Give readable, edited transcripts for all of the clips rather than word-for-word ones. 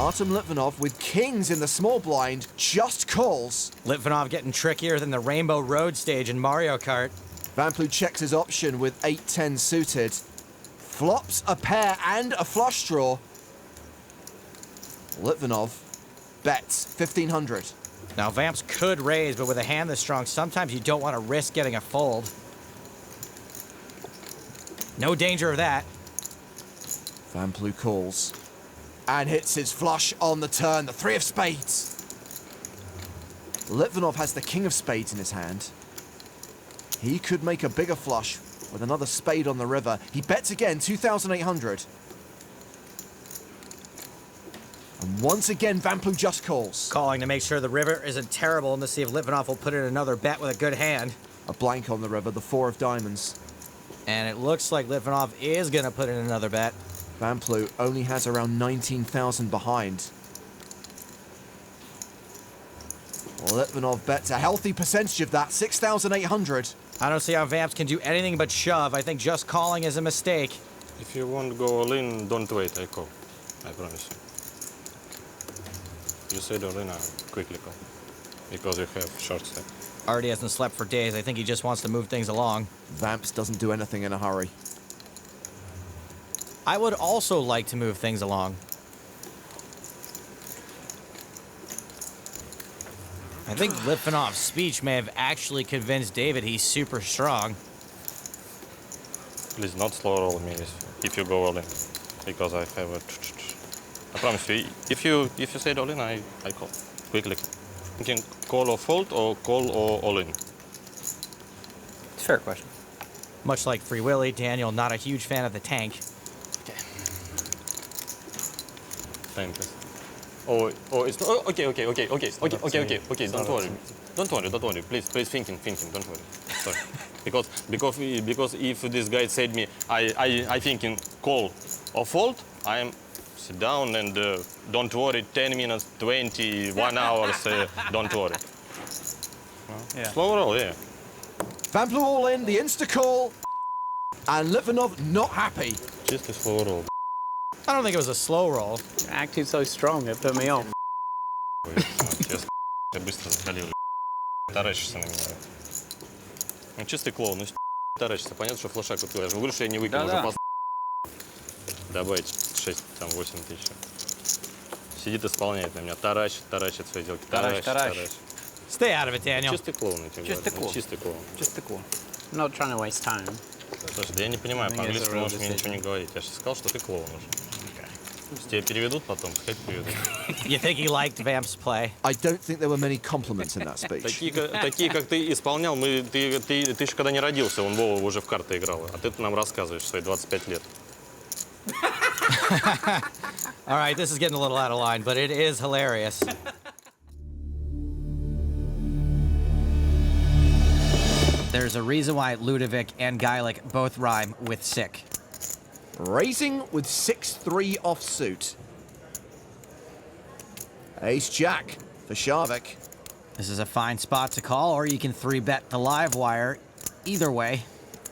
Artem Litvinov with kings in the small blind just calls. Litvinov getting trickier than the Rainbow Road stage in Mario Kart. Van Plu checks his option with 8-10 suited. Flops a pair and a flush draw. Litvinov bets 1,500. Now Vamps could raise, but with a hand this strong, sometimes you don't want to risk getting a fold. No danger of that. Van Plu calls and hits his flush on the turn, the 3 of spades. Litvinov has the king of spades in his hand. He could make a bigger flush with another spade on the river. He bets again, 2,800. And once again, Van Plu just calls. Calling to make sure the river isn't terrible and to see if Litvinov will put in another bet with a good hand. A blank on the river, the 4 of diamonds. And it looks like Litvinov is going to put in another bet. Van Plu only has around 19,000 behind. Litvinov bets a healthy percentage of that, 6,800. I don't see how Vamps can do anything but shove. I think just calling is a mistake. If you want to go all in, don't wait, I call. I promise you. You said all in, I quickly call. Because you have short stack. Already hasn't slept for days. I think he just wants to move things along. Vamps doesn't do anything in a hurry. I would also like to move things along. I think Litvinov's speech may have actually convinced David he's super strong. Please not slow roll me if you go all in. Because I have a... I promise you, if you say all in, I call. Quickly. You can call or fold or call or all in. It's a fair question. Much like Free Willy, Daniel not a huge fan of the tank. Thank you. Oh, it's oh, okay. Don't worry. Please, thinking. Don't worry. Sorry. because if this guy said me, I thinking call or fold, I am sit down and don't worry. 10 minutes, 21 hours. Don't worry. Yeah. Slow roll, yeah. Van Plu all in, the insta call, and Litvinov not happy. Just a slow roll. I don't think it was a slow roll. You're acting so strong, it put me off. Я быстро закалил. Таращишься на меня. Ну, чистый клоун, ну, таращишься. Понятно, что флешак купил. Я же говорю, что я не выкину уже поздно. Добавить 6, там, 8 тысяч. Сидит, исполняет на меня. Таращит свои сделки. Таращит. Stay out of it, Daniel. Чистый клоун, я тебе Just a говорю. cool. Чистый клоун. Just a cool. I'm not trying to waste time. Слушай, да я не понимаю, I think по-английски it's a real можешь мне decision. ничего не говорить. Я же сказал, что ты клоун уже. Okay. Тебя переведут потом, сказать переведут. You think he liked Vamp's play? I don't think there were many compliments in that speech. Такие, как ты исполнял, ты еще когда не родился, он Вова уже в карты играл. А ты нам рассказываешь свои 25 лет. All right, this is getting a little out of line, but it is hilarious. There's a reason why Ludovic and Geilik both rhyme with sick. Raising with 6-3 offsuit. Ace-Jack for Shavik. This is a fine spot to call, or you can 3-bet the live wire. Either way.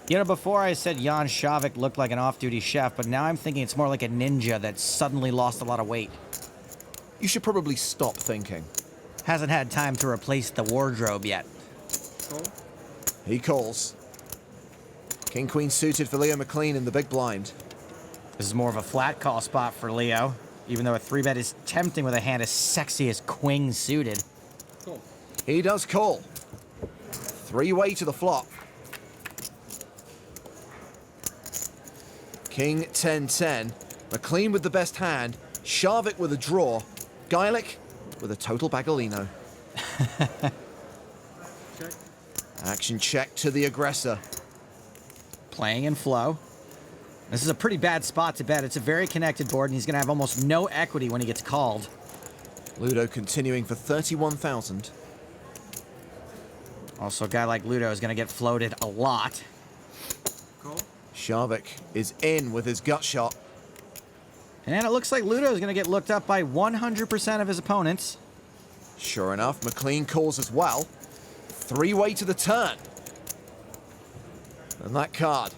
You know, before I said Jan Shavik looked like an off-duty chef, but now I'm thinking it's more like a ninja that suddenly lost a lot of weight. You should probably stop thinking. Hasn't had time to replace the wardrobe yet. He calls. King-Queen suited for Leo McLean in the big blind. This is more of a flat call spot for Leo, even though a 3-bet is tempting with a hand as sexy as Queen suited. Cool. He does call. 3-way to the flop. King 10-10. McLean with the best hand. Shavik with a draw. Geilik with a total bagolino. Action check to the aggressor. Playing in flow. This is a pretty bad spot to bet. It's a very connected board, and he's going to have almost no equity when he gets called. Ludo continuing for 31,000. Also, a guy like Ludo is going to get floated a lot. Cool. Shavik is in with his gut shot. And it looks like Ludo is going to get looked up by 100% of his opponents. Sure enough, McLean calls as well. 3-way to the turn. And that card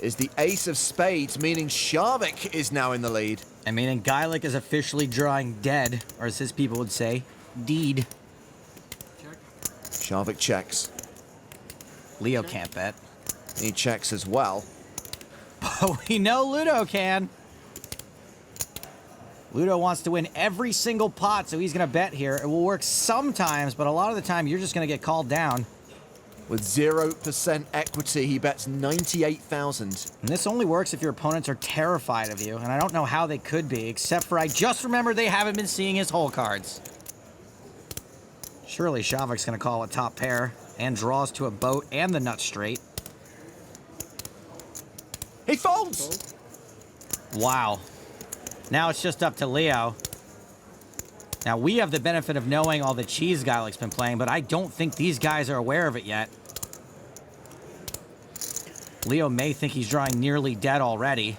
is the ace of spades, meaning Shavik is now in the lead. I mean, and Geilich is officially drawing dead, or as his people would say, deed. Shavik checks. Leo can't bet. He checks as well. But we know Ludo can. Ludo wants to win every single pot, so he's going to bet here. It will work sometimes, but a lot of the time you're just going to get called down. With 0% equity, he bets 98,000. And this only works if your opponents are terrified of you, and I don't know how they could be, except for I just remembered they haven't been seeing his hole cards. Surely Shavik's going to call a top pair, and draws to a boat and the nut straight. He folds! Wow. Now it's just up to Leo. Now, we have the benefit of knowing all the cheese Geilic's been playing, but I don't think these guys are aware of it yet. Leo may think he's drawing nearly dead already.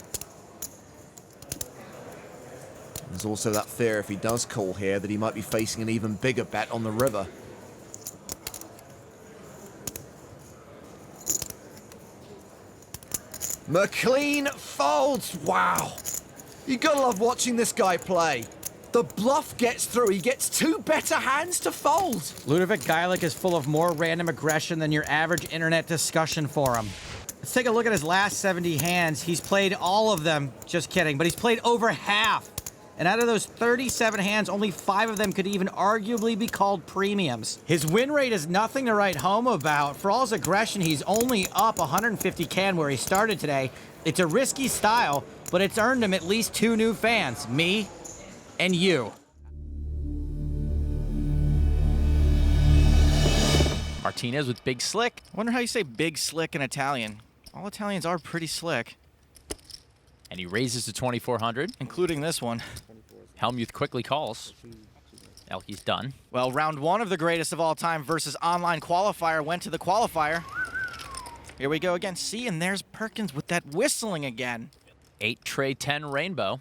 There's also that fear if he does call here that he might be facing an even bigger bet on the river. McLean folds! Wow! You gotta love watching this guy play. The bluff gets through. He gets two better hands to fold. Ludovic Geilich is full of more random aggression than your average internet discussion forum. Let's take a look at his last 70 hands. He's played all of them. Just kidding, but he's played over half. And out of those 37 hands, only 5 of them could even arguably be called premiums. His win rate is nothing to write home about. For all his aggression, he's only up 150K where he started today. It's a risky style, but it's earned him at least 2 new fans. Me and you. Martinez with Big Slick. Wonder how you say big slick in Italian. All Italians are pretty slick. And he raises to 2,400. Including this one. Helmuth quickly calls. Elke's done. Well, round 1 of the greatest of all time versus online qualifier went to the qualifier. Here we go again. See, and there's Perkins with that whistling again. 8 tray 10 rainbow.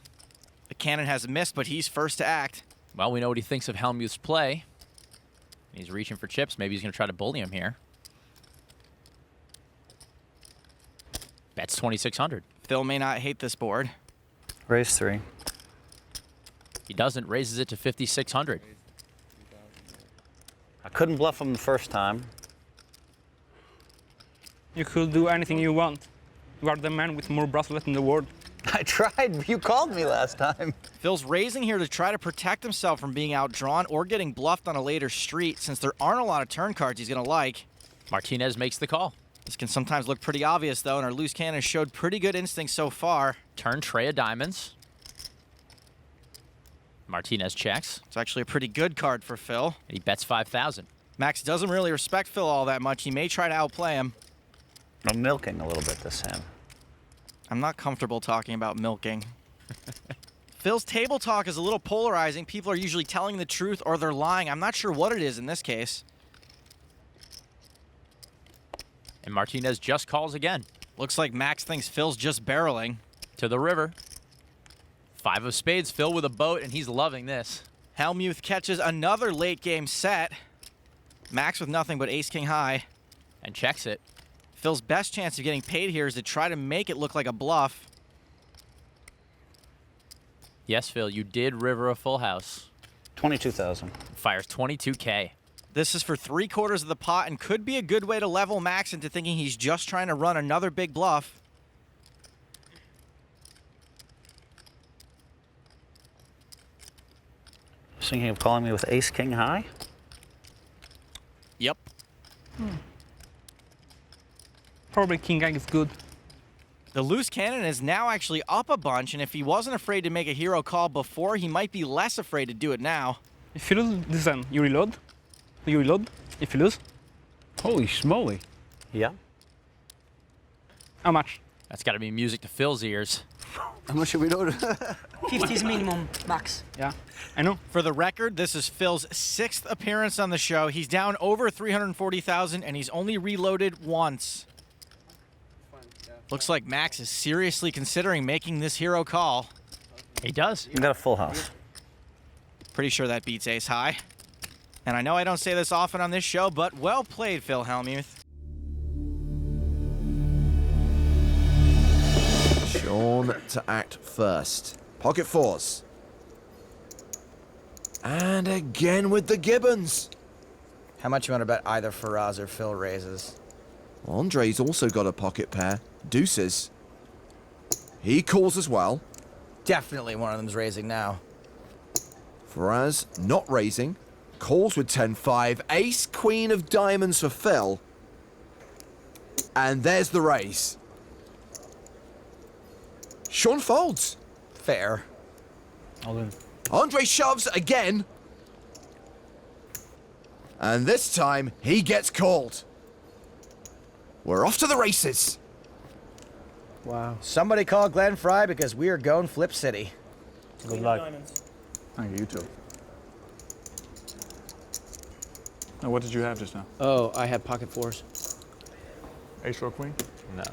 The cannon has missed, but he's first to act. Well, we know what he thinks of Helmuth's play. He's reaching for chips. Maybe he's going to try to bully him here. Bets 2,600. Phil may not hate this board. Raise 3. He doesn't. Raises it to 5,600. I couldn't bluff him the first time. You could do anything you want. You are the man with more bracelets in the world. I tried. You called me last time. Phil's raising here to try to protect himself from being outdrawn or getting bluffed on a later street, since there aren't a lot of turn cards he's going to like. Martinez makes the call. This can sometimes look pretty obvious, though, and our loose cannon showed pretty good instincts so far. Turn tray of diamonds. Martinez checks. It's actually a pretty good card for Phil. And he bets 5,000. Max doesn't really respect Phil all that much. He may try to outplay him. I'm milking a little bit this hand. I'm not comfortable talking about milking. Phil's table talk is a little polarizing. People are usually telling the truth or they're lying. I'm not sure what it is in this case. And Martinez just calls again. Looks like Max thinks Phil's just barreling. To the river. 5 of spades, Phil with a boat, and he's loving this. Helmuth catches another late game set. Max with nothing but ace-king high. And checks it. Phil's best chance of getting paid here is to try to make it look like a bluff. Yes, Phil, you did river a full house. 22,000. Fires 22K. This is for 3/4 of the pot and could be a good way to level Max into thinking he's just trying to run another big bluff. Thinking of calling me with ace king high? Yep. Probably king eye is good. The loose cannon is now actually up a bunch, and if he wasn't afraid to make a hero call before, he might be less afraid to do it now. If you lose this hand, you reload. You reload. If you lose, Holy schmoly. Yeah. how much? That's got to be music to Phil's ears. How much should we do? 50 is minimum, max. Yeah, I know. For the record, this is Phil's 6th appearance on the show. He's down over 340,000, and he's only reloaded once. Looks like Max is seriously considering making this hero call. He does. You got a full house. Pretty sure that beats ace high. And I know I don't say this often on this show, but well played, Phil Helmuth. Sean to act first. Pocket fours. And again with the Gibbons. How much you want to bet either Faraz or Phil raises? Andre's also got a pocket pair. Deuces. He calls as well. Definitely one of them's raising now. Faraz not raising. Calls with 10-5. Ace, queen of diamonds for Phil. And there's the raise. Sean folds. Fair. All in. Andre shoves again. And this time, he gets called. We're off to the races. Wow. Somebody call Glenn Fry because we are going Flip City. Good luck. Thank you, too. Now, what did you have just now? Oh, I had pocket fours. Ace or queen? No.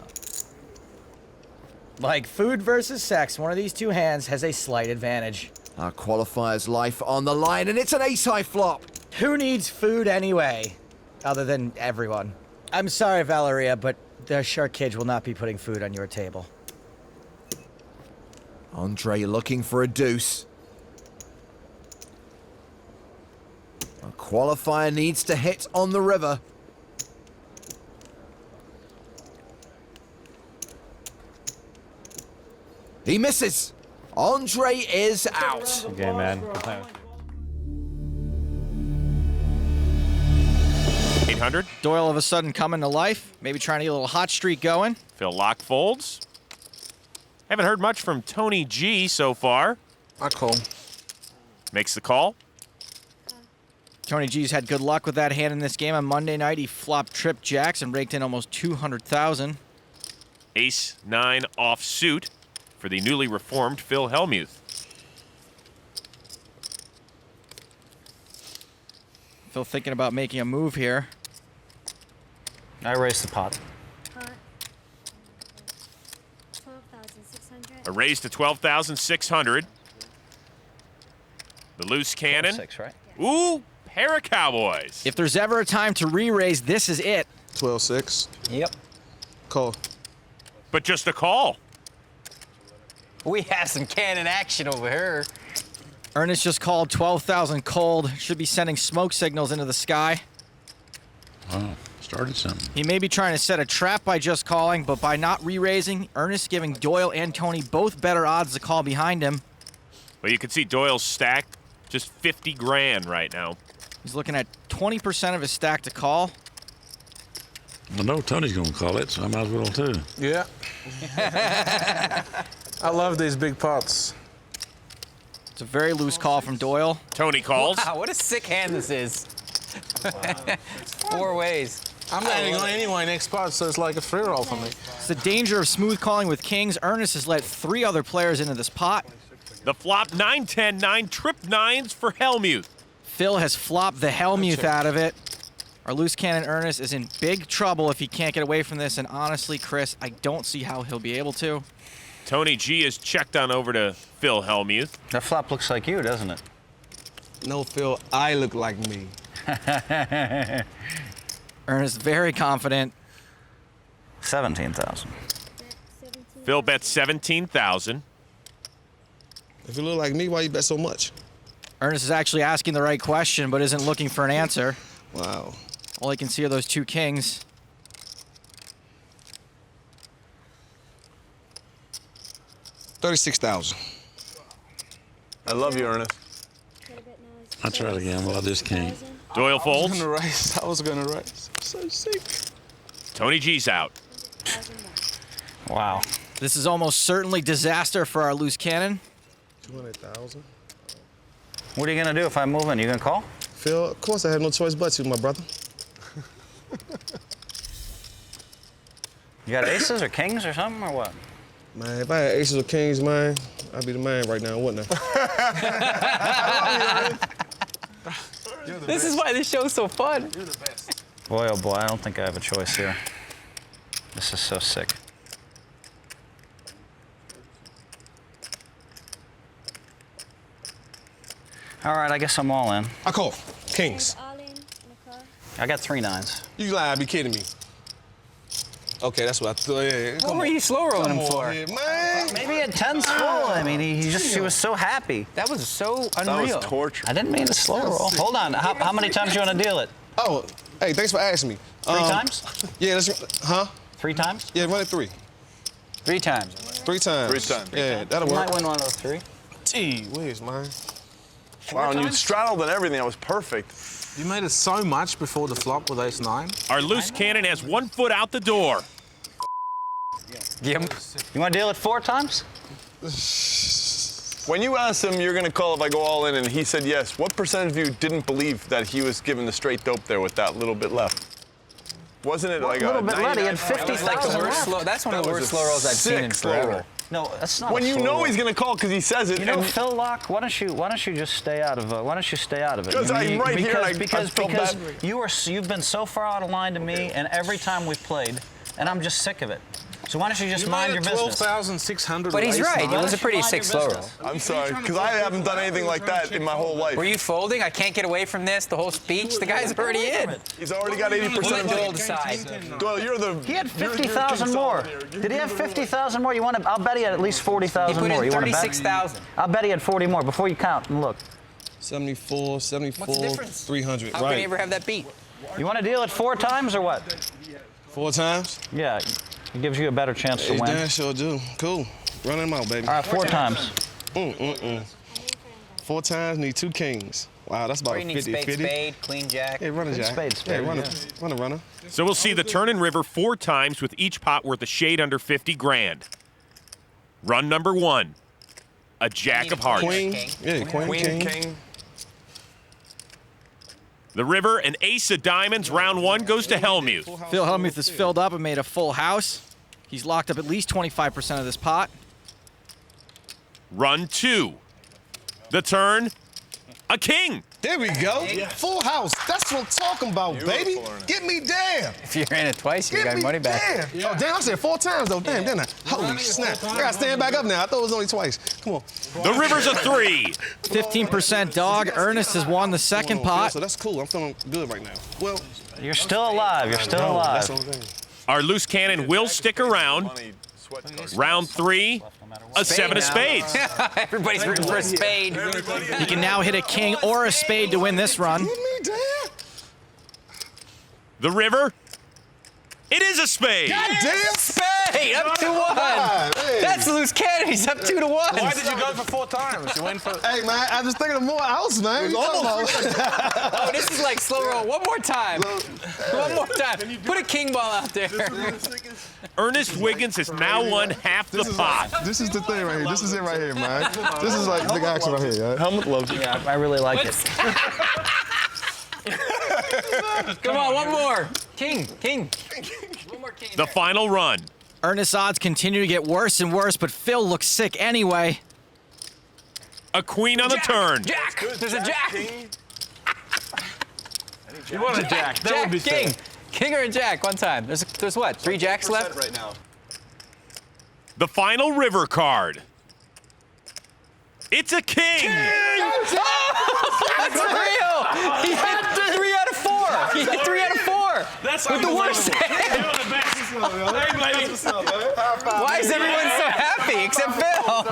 Like food versus sex, one of these two hands has a slight advantage. Our qualifier's life on the line, and it's an ace-high flop. Who needs food anyway? Other than everyone. I'm sorry, Valeria, but the Shark Cage will not be putting food on your table. Andre looking for a deuce. A qualifier needs to hit on the river. He misses. Andre is out. Okay, man. Good time. 800. Doyle all of a sudden coming to life, maybe trying to get a little hot streak going. Phil lock folds. Haven't heard much from Tony G so far. I call. Makes the call. Tony G's had good luck with that hand in this game. On Monday night, he flopped trip jacks and raked in almost 200,000. Ace 9 offsuit for the newly reformed Phil Hellmuth. Phil thinking about making a move here. I raised the pot. A raise to 12,600. The loose cannon. 6, right? Ooh, pair of cowboys. If there's ever a time to re-raise, this is it. 12-6. Yep. Call. But just a call. We have some cannon action over here. Ernest just called 12,000 cold. Should be sending smoke signals into the sky. Wow, started something. He may be trying to set a trap by just calling, but by not re-raising, Ernest giving Doyle and Tony both better odds to call behind him. Well, you can see Doyle's stack just 50 grand right now. He's looking at 20% of his stack to call. I know Tony's going to call it, so I might as well too. Yeah. I love these big pots. It's a very loose call from Doyle. Tony calls. Wow, what a sick hand this is. 4 ways. I'm landing on anyone next pot, so it's like a free roll for me. It's the danger of smooth calling with kings. Ernest has let 3 other players into this pot. The flop 9-10, 9 trip 9s for Hellmuth. Phil has flopped the Hellmuth out of it. Our loose cannon Ernest is in big trouble if he can't get away from this, and honestly, Chris, I don't see how he'll be able to. Tony G is checked on over to Phil Hellmuth. That flop looks like you, doesn't it? No, Phil, I look like me. Ernest very confident. 17,000. Phil bets 17,000. If you look like me, why you bet so much? Ernest is actually asking the right question, but isn't looking for an answer. Wow. All he can see are those 2 kings. $36,000. I love you, Ernest. I'll try it again, well, I just can't. Doyle folds. I was gonna raise. I'm so sick. Tony G's out. Wow. This is almost certainly disaster for our loose cannon. 200,000. What are you going to do if I move in? You going to call? Phil, of course I had no choice but to, my brother. You got aces or kings or something, or what? Man, if I had aces or kings, man, I'd be the man right now, wouldn't I? This is why this show's so fun. You're the best. Boy, oh boy, I don't think I have a choice here. This is so sick. All right, I guess I'm all in. I call. Kings. I got 3 9s. You lie, be kidding me. Okay, that's what I thought. Yeah, What were you slow rolling him for? Here, man. Maybe at 10's full. I mean, he was so happy. That was so unreal. That was torture. I didn't mean to slow roll. Hold on. How many times you want to deal it? Oh, hey, thanks for asking me. 3 times? Yeah, huh? 3 times? Yeah, run it 3. 3 times. 3 times. 3 times. Yeah, that'll You work. might win one of those 3. Gee whiz, man. Wow, and you straddled and everything. That was perfect. You made it so much before the flop with ace-9. Our loose cannon has 1 foot out the door. You want to deal it 4 times? When you asked him, you're going to call if I go all in, and he said yes, what percentage of you didn't believe that he was giving the straight dope there with that little bit left? Wasn't it like a little bit left? He had 50,000 left. That's one of the worst slow rolls I've seen in forever. No, that's not. When you know he's going to call because he says it. You know, and Phil Lock, why don't you just stay out of why don't you stay out of it? Because I'm right here and I because felt bad. you've been so far out of line to me, and every time we've played, and I'm just sick of it. So why don't you just mind your business? 12,600. But he's right. It was a pretty sick slow roll. I'm sorry, because I haven't done anything like that in my whole life. Were you folding? I can't get away from this. The whole speech. The guy's already in. He's already got 80% of Doyle it. decide. Doyle, you're the. He had 50,000 more. Did he have 50,000 more? You want to? I'll bet he had at least 40,000 more. He put in You want to bet? 36,000. I'll bet he had 40 more before you count and look. 74, 74, What's the difference? 300. How can he ever have that beat? You want to deal it 4 times or what? 4 times? Yeah, it gives you a better chance to win. Damn sure do. Cool. Run them out, baby. All right, 4 times. 4 times, need 2 kings. Wow, that's about Or you need 50, spade, spade, queen, jack. Hey, run a jack. Spade, Hey, run a runner. So we'll see the turn and river 4 times with each pot worth a shade under 50 grand. Run number 1, a jack of hearts. Queen. Yeah, queen, king. The river, an ace of diamonds. Round 1 goes to Hellmuth. Phil Hellmuth is filled up and made a full house. He's locked up at least 25% of this pot. Run 2. The turn, a king. There we go. Full house. That's what I'm talking about, baby. Get me down. If you're in it twice, you Get got me money back. down. Oh, damn, I said 4 times, though. Damn, didn't I? Holy snap. I got to stand back up now. I thought it was only twice. Come on. The river's a 3. 15% dog. Ernest has won the second pot. So that's cool. I'm feeling good right now. Well, You're still alive. You're still alive. that's the only thing. Our loose cannon will stick around. Round 3, a 7 of spades. Everybody's rooting for a spade. He can now hit a king or a spade to win this run. Get me down. The river, it is a spade. God damn. Spade, up 2-1. Hey. That's the loose cannon. He's up 2-1. Why did you go for 4 times? You went for. Hey, man, I'm just thinking of more house, man. Oh, this is like slow roll. One more time. One more time. Put a king ball out there. Ernest Wiggins has now won half the pot. This is the thing right here. This is it right here, man. This is like big action right here, right? Helmut loves it. Yeah, I really like it. Come on, one more. King, king. One more king. The final run. Ernest's odds continue to get worse and worse, but Phil looks sick anyway. A queen on the turn. Jack. There's a jack. You want a jack? That Jack, would be king. fair. King or a jack, one time. There's what? 3 jacks left? Right now. The final river card. It's a king. That's real. He hit 3 out of 4. He hit 3 out of 4. That's with the worst hand. Why is everyone so happy except Phil?